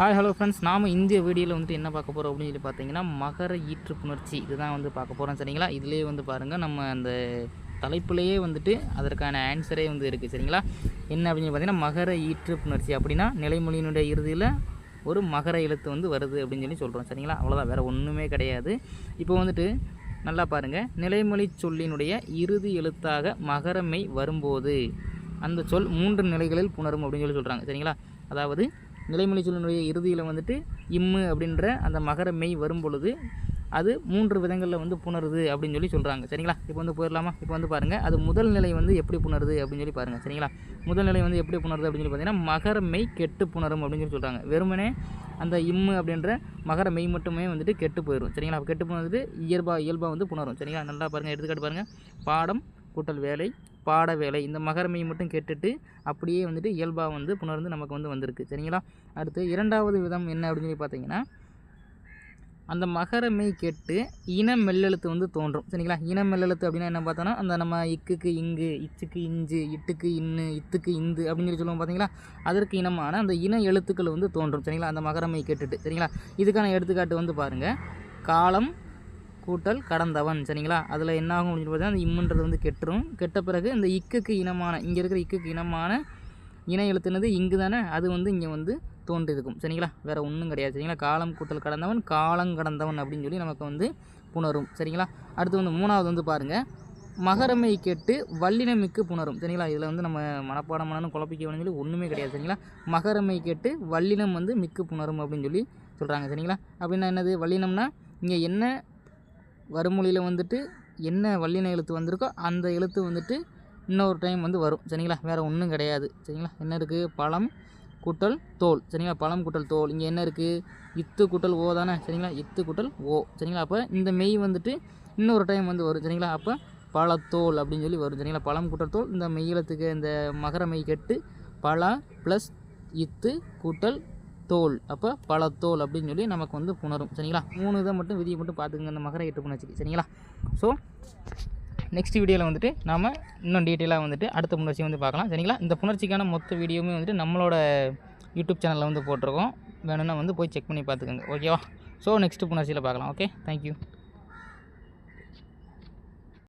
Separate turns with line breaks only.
Hi hello friends, நாம் இந்த வீடியோவில் வந்துட்டு என்ன பார்க்க போகிறோம் அப்படின்னு சொல்லி பார்த்தீங்கன்னா, மகர ஈற்று புணர்ச்சி இதுதான் வந்து பார்க்க போகிறோம். சரிங்களா? இதிலே வந்து பாருங்கள், நம்ம அந்த தலைப்புலேயே வந்துட்டு அதற்கான ஆன்சரே வந்து இருக்குது. சரிங்களா? என்ன அப்படின்னு பார்த்தீங்கன்னா, மகர ஈற்று புணர்ச்சி அப்படின்னா நிலைமொழியினுடைய இறுதியில் ஒரு மகர எழுத்து வந்து வருது அப்படின்னு சொல்லி சொல்கிறோம். சரிங்களா? அவ்வளோதான், வேறு ஒன்றுமே கிடையாது. இப்போ வந்துட்டு நல்லா பாருங்கள், நிலைமொழி சொல்லினுடைய இறுதி எழுத்தாக மகரமை வரும்போது அந்த சொல் 3 நிலைகளில் புணரும் அப்படின்னு சொல்லி சொல்கிறாங்க. சரிங்களா? அதாவது நிலைமொழி சொல்லினுடைய இறுதியில் வந்துட்டு இம்மு அப்படின்ற அந்த மகர மெய் வரும் பொழுது அது 3 விதங்களில் வந்து புணருது அப்படின்னு சொல்லி சொல்கிறாங்க. சரிங்களா? இப்போ வந்து போயிடலாமா? இப்போ வந்து பாருங்கள், அது முதல் நிலை வந்து எப்படி புணருது அப்படின்னு சொல்லி பாருங்கள். சரிங்களா? முதல் நிலை வந்து எப்படி புணருது அப்படின்னு சொல்லி பார்த்தீங்கன்னா, மகர மெய் கெட்டு புணரும் அப்படின்னு சொல்லி சொல்கிறாங்க. வெறுமனே அந்த இம்மு அப்படின்ற மகர மெய் மட்டுமே வந்துட்டு கெட்டு போயிடும். சரிங்களா? கெட்டு போனது இயல்பாக வந்து புணரும். சரிங்களா? நல்லா பாருங்கள், எடுத்துக்காட்டு பாருங்கள். பாடம் கூட்டல் வேலை, பாட வேலை, இந்த மகரமையை மட்டும் கெட்டுட்டு அப்படியே வந்துட்டு இயல்பாக வந்து புணர்ந்து நமக்கு வந்து வந்திருக்கு. சரிங்களா? அடுத்து இரண்டாவது விதம் என்ன அப்படின்னு சொல்லி பார்த்தீங்கன்னா, அந்த மகரமை கெட்டு இன மெல்லெழுத்து வந்து தோன்றும். சரிங்களா? இன மெல்லெழுத்து அப்படின்னா என்ன பார்த்தோன்னா, அந்த நம்ம இக்குக்கு இங்கு, இச்சுக்கு இஞ்சு, இட்டுக்கு இன்னு, இத்துக்கு இந்து அப்படின்னு சொல்லி சொல்லுவோம். பார்த்தீங்களா? அதற்கு இனமான அந்த இன எழுத்துக்கள் வந்து தோன்றும். சரிங்களா? அந்த மகரமை கெட்டுட்டு. சரிங்களா? இதுக்கான எடுத்துக்காட்டு வந்து பாருங்கள். காலம் கூட்டல் கடந்தவன். சரிங்களா? அதில் என்ன ஆகும் அப்படின்னு பார்த்தீங்கன்னா, அந்த இம்முன்றது வந்து கெட்டுரும். கெட்ட பிறகு இந்த இக்குக்கு இனமான, இங்கே இருக்கிற இக்குக்கு இனமான இன எழுத்துனது இங்கு தானே, அது வந்து இங்கே வந்து தோன்றிருக்கும். சரிங்களா? வேறு ஒன்றும் கிடையாது. சரிங்களா? காலம் கூட்டல் கடந்தவன், காலங்கடந்தவன் அப்படின்னு சொல்லி நமக்கு வந்து புணரும். சரிங்களா? அடுத்து வந்து 3வது வந்து பாருங்கள், மகரமை கேட்டு வல்லினமிக்கு புணரும். சரிங்களா? இதில் வந்து நம்ம மனப்பாடம் பண்ணணும், குழப்பிக்க வேணும்னு சொல்லி ஒன்றுமே கிடையாது. சரிங்களா? மகரமை கேட்டு வல்லினம் வந்து மிக்கு புணரும் அப்படின்னு சொல்லி சொல்கிறாங்க. சரிங்களா? அப்படின்னா என்னது? வல்லினம்னா இங்கே என்ன வறுமொழியில் வந்துட்டு என்ன வல்லின எழுத்து வந்திருக்கோ அந்த எழுத்து வந்துட்டு இன்னொரு டைம் வந்து வரும். சரிங்களா? வேறு ஒன்றும் கிடையாது. சரிங்களா? என்ன இருக்குது? பழம் கூட்டல் தோல். சரிங்களா? பழம் கூட்டல் தோல். இங்கே என்ன இருக்குது? இத்து கூட்டல் ஓ தானே. சரிங்களா? இத்து கூட்டல் ஓ. சரிங்களா? அப்போ இந்த மெய் வந்துட்டு இன்னொரு டைம் வந்து வரும். சரிங்களா? அப்போ பழத்தோல் அப்படின்னு சொல்லி வரும். சரிங்களா? பழம் கூட்டல் தோல், இந்த மெய்யெழுத்துக்கு இந்த மகர மெய் கெட்டு பழ ப்ளஸ் இத்து கூட்டல் தோல், அப்போ பழத்தோல் அப்படின்னு சொல்லி நமக்கு வந்து புணரும். சரிங்களா? 3 இதை மட்டும் விதியை மட்டும் பார்த்துக்குங்க இந்த மகர எட்டு புணர்ச்சிக்கு. சரிங்களா? ஸோ நெக்ஸ்ட் வீடியோவில் வந்துட்டு நாம் இன்னும் டீட்டெயிலாக வந்துட்டு அடுத்த புணர்ச்சி வந்து பார்க்கலாம். சரிங்களா? இந்த புணர்ச்சிக்கான மொத்த வீடியோவுமே வந்துட்டு நம்மளோட யூடியூப் சேனலில் வந்து போட்டிருக்கோம். வேணும்னா வந்து போய் செக் பண்ணி பார்த்துக்கோங்க. ஓகேவா? ஸோ நெக்ஸ்ட்டு புணர்ச்சியில் பார்க்கலாம். Okay, thank you.